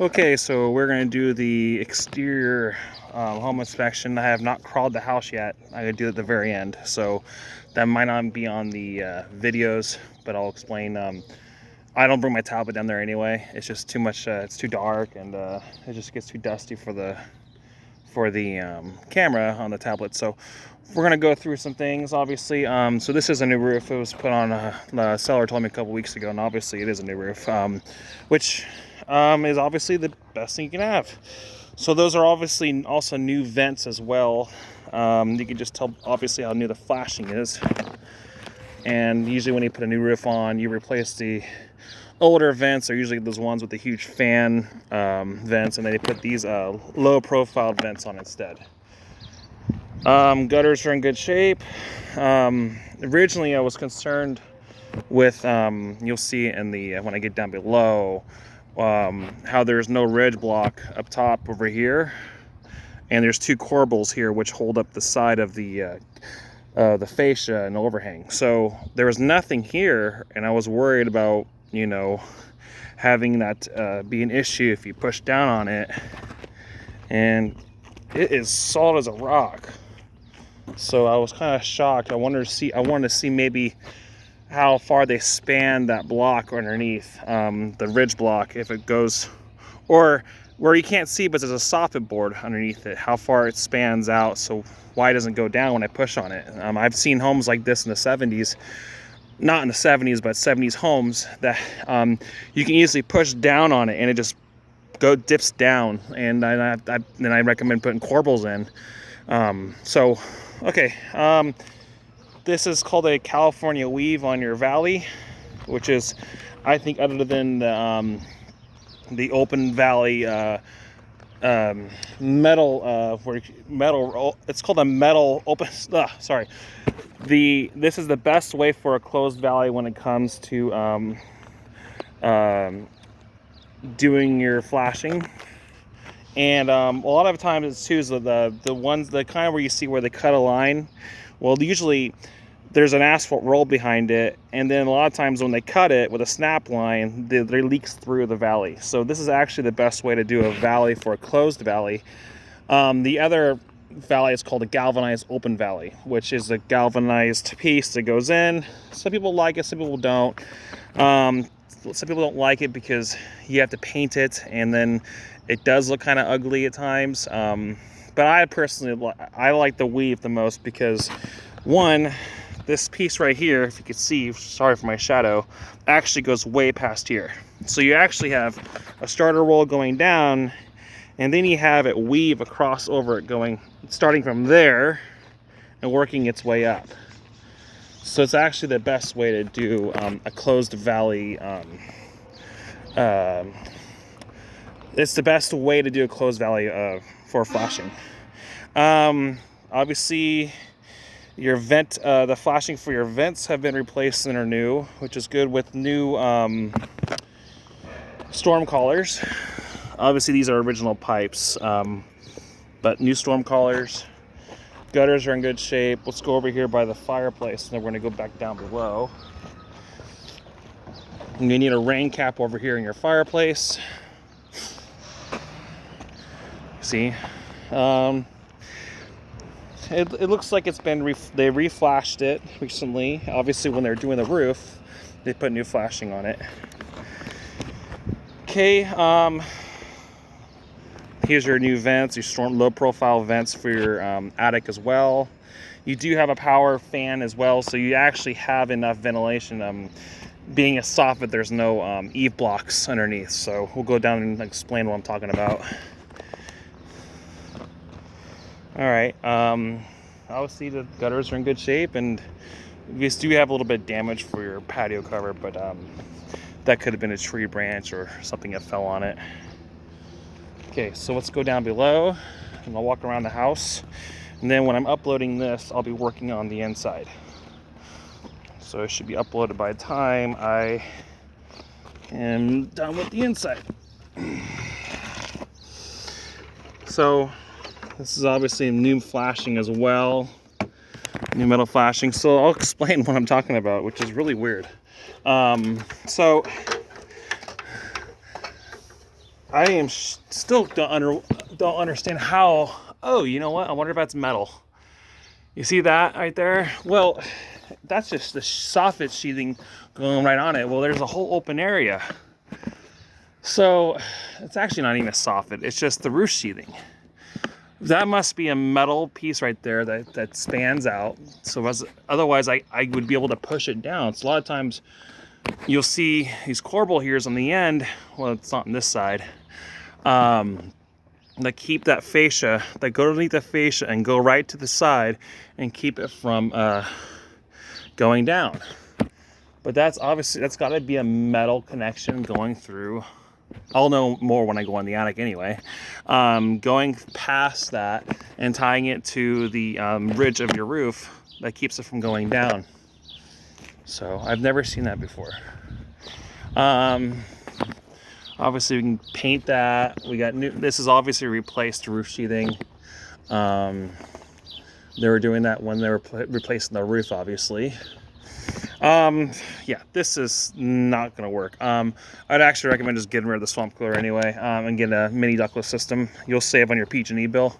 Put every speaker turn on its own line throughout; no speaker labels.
Okay, so we're gonna do the exterior home inspection. I have not crawled the house yet. I'm gonna do it at the very end, so that might not be on the videos, but I'll explain. I don't bring my tablet down there anyway. It's just too much. It's too dark, and it just gets too dusty for the camera on the tablet. So we're gonna go through some things. Obviously, so this is a new roof. It was put on. The seller told me a couple weeks ago, and obviously it is a new roof, which is obviously the best thing you can have. So those are obviously also new vents as well. You can just tell obviously how new the flashing is. And usually when you put a new roof on, you replace the older vents. Are usually those ones with the huge fan vents, and then they put these low profile vents on instead. Gutters are in good shape. Originally I was concerned with, you'll see in the when I get down below, how there's no ridge block up top over here, and there's two corbels here which hold up the side of the fascia and overhang. So there was nothing here, and I was worried about, having that be an issue if you push down on it. And it is solid as a rock. So I was kind of shocked. I wanted to see maybe how far they span that block underneath, the ridge block, if it goes, or where you can't see but there's a soffit board underneath it, how far it spans out, so why it doesn't go down when I push on it. I've seen homes like this in the 70s, not in the 70s, but 70s homes that you can easily push down on it and it just dips down, and then I recommend putting corbels in. This is called a California weave on your valley, which is, I think, other than the open valley metal, it's called a metal open. Sorry. This is the best way for a closed valley when it comes to doing your flashing. And a lot of times it's too is the kind where you see where they cut a line. Well, usually there's an asphalt roll behind it, and then a lot of times when they cut it with a snap line, there leaks through the valley. So this is actually the best way to do a valley for a closed valley. The other valley is called a galvanized open valley, which is a galvanized piece that goes in. Some people like it, some people don't. Some people don't like it because you have to paint it, and then it does look kind of ugly at times. But I personally, I like the weave the most because, one, this piece right here, if you can see, sorry for my shadow, actually goes way past here. So you actually have a starter roll going down, and then you have it weave across over it, starting from there and working its way up. So it's actually the best way to do a closed valley. It's the best way to do a closed valley for flashing. Obviously, your vent, the flashing for your vents have been replaced and are new, which is good, with new storm collars. Obviously, these are original pipes, but new storm collars. Gutters are in good shape. Let's go over here by the fireplace, and then we're going to go back down below. And you need a rain cap over here in your fireplace. See, it looks like it's been they reflashed it recently. Obviously, when they're doing the roof, they put new flashing on it. Okay, here's your new vents, your low profile vents for your attic as well. You do have a power fan as well, so you actually have enough ventilation. Being a soffit, there's no eave blocks underneath, so we'll go down and explain what I'm talking about. All right, obviously the gutters are in good shape, and we do have a little bit of damage for your patio cover, but that could have been a tree branch or something that fell on it. Okay, so let's go down below, and I'll walk around the house, and then when I'm uploading this, I'll be working on the inside. So it should be uploaded by the time I am done with the inside. So this is obviously new flashing as well, new metal flashing. So I'll explain what I'm talking about, which is really weird. So I am still don't understand how. Oh, you know what? I wonder if that's metal. You see that right there? Well, that's just the soffit sheathing going right on it. Well, there's a whole open area. So it's actually not even a soffit. It's just the roof sheathing. That must be a metal piece right there that spans out. So otherwise I would be able to push it down. So a lot of times you'll see these corbel here's on the end. Well, it's not on this side. That keep that fascia, that go underneath the fascia and go right to the side and keep it from going down. But that's got to be a metal connection going through. I'll know more when I go on the attic anyway. Going past that and tying it to the ridge of your roof that keeps it from going down. So I've never seen that before. Obviously we can paint that. We got new, this is obviously replaced roof sheathing. They were doing that when they were replacing the roof, obviously. Yeah, this is not gonna work. I'd actually recommend just getting rid of the swamp cooler anyway, and getting a mini ductless system. You'll save on your PG&E bill.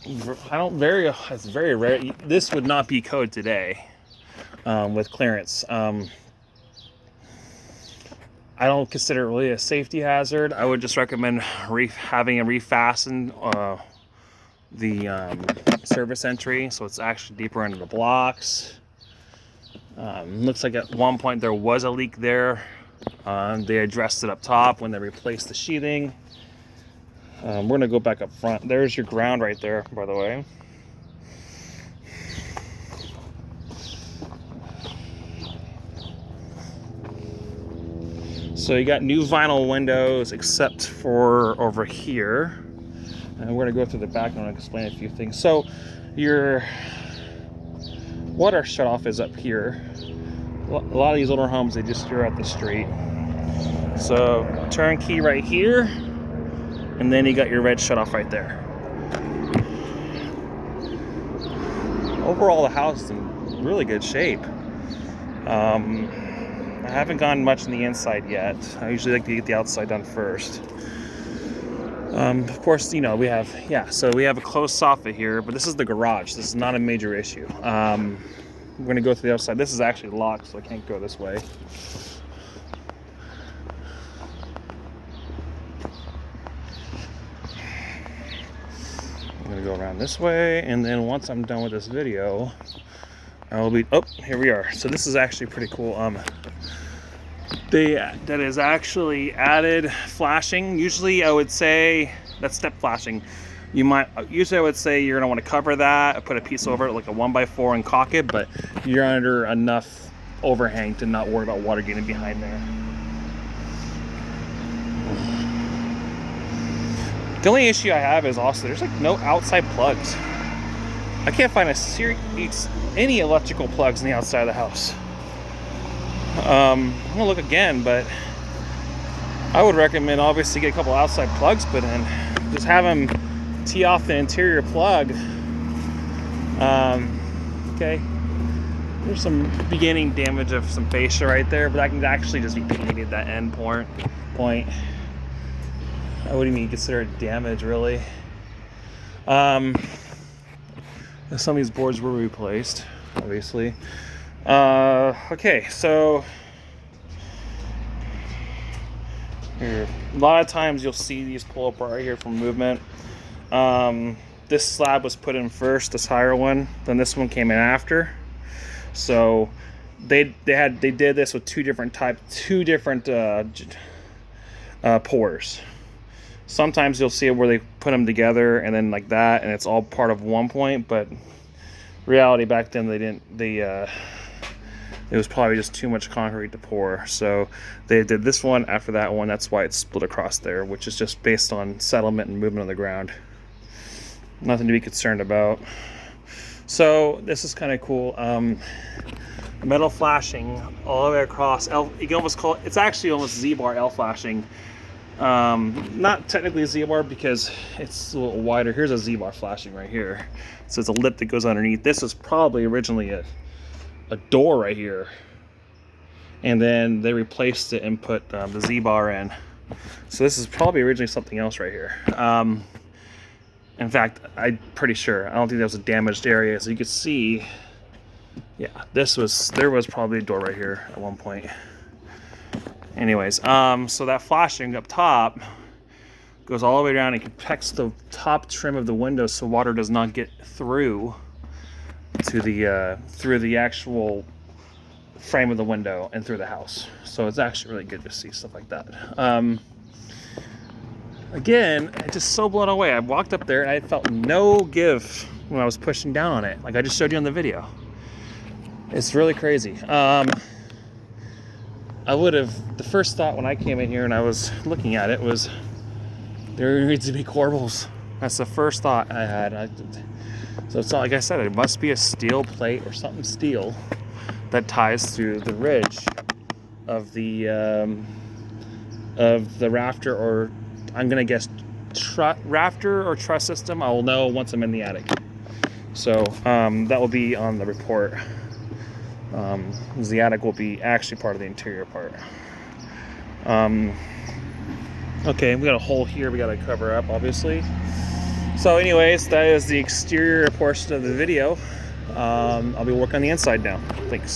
It's very rare. This would not be code today, with clearance. I don't consider it really a safety hazard. I would just recommend having a refasten the service entry, so it's actually deeper into the blocks. Looks like at one point there was a leak there. They addressed it up top when they replaced the sheathing. We're gonna go back up front. There's your ground right there, by the way. So you got new vinyl windows except for over here. And we're gonna go through the back and I'm gonna explain a few things. So your water shutoff is up here. A lot of these older homes, they just steer out the street. So turnkey right here, and then you got your red shutoff right there. Overall, the house is in really good shape. I haven't gone much on the inside yet. I usually like to get the outside done first. Of course, you know, we have a closed soffit here, but this is the garage. This is not a major issue. We're going to go through the outside. This is actually locked, so I can't go this way. I'm going to go around this way, and then once I'm done with this video, here we are. So this is actually pretty cool. That is actually added flashing. Usually I would say that's step flashing. Usually I would say you're gonna want to cover that, put a piece over it like a 1x4 and caulk it, but you're under enough overhang to not worry about water getting behind there. The only issue I have is also there's like no outside plugs. I can't find any electrical plugs on the outside of the house. I'm gonna look again, but I would recommend obviously get a couple outside plugs put in. Just have them tee off the interior plug. Okay, there's some beginning damage of some fascia right there, but that can actually just be painted at that end point. I wouldn't even consider it damage really. Some of these boards were replaced, obviously. Okay, so here, a lot of times you'll see these pull up right here from movement. This slab was put in first, this higher one, then this one came in after. So they did this with two different pours. Sometimes you'll see it where they put them together and then like that, and it's all part of one point. But reality back then it was probably just too much concrete to pour. So they did this one after that one. That's why it's split across there, which is just based on settlement and movement on the ground. Nothing to be concerned about. So this is kind of cool. Metal flashing all the way across. You can almost call it, it's actually almost Z-bar L flashing. Not technically Z-bar because it's a little wider. Here's a Z-bar flashing right here. So it's a lip that goes underneath. This was probably originally a door right here, and then they replaced it and put the Z-bar in. So this is probably originally something else right here. In fact, I'm pretty sure. I don't think that was a damaged area. So you could see, yeah, there was probably a door right here at one point. Anyways, so that flashing up top goes all the way around and protects the top trim of the window so water does not get through to the actual frame of the window and through the house. So it's actually really good to see stuff like that. Again, I'm just so blown away. I walked up there and I felt no give when I was pushing down on it, like I just showed you on the video. It's really crazy. The first thought when I came in here and I was looking at it was, there needs to be corbels. That's the first thought I had. So it's not, like I said, it must be a steel plate or something steel that ties through the ridge of the rafter, or I'm gonna guess rafter or truss system. I will know once I'm in the attic. So that will be on the report. The attic will be actually part of the interior part. Okay, we got a hole here we got to cover up, obviously. So anyways, that is the exterior portion of the video. I'll be working on the inside now. Thanks.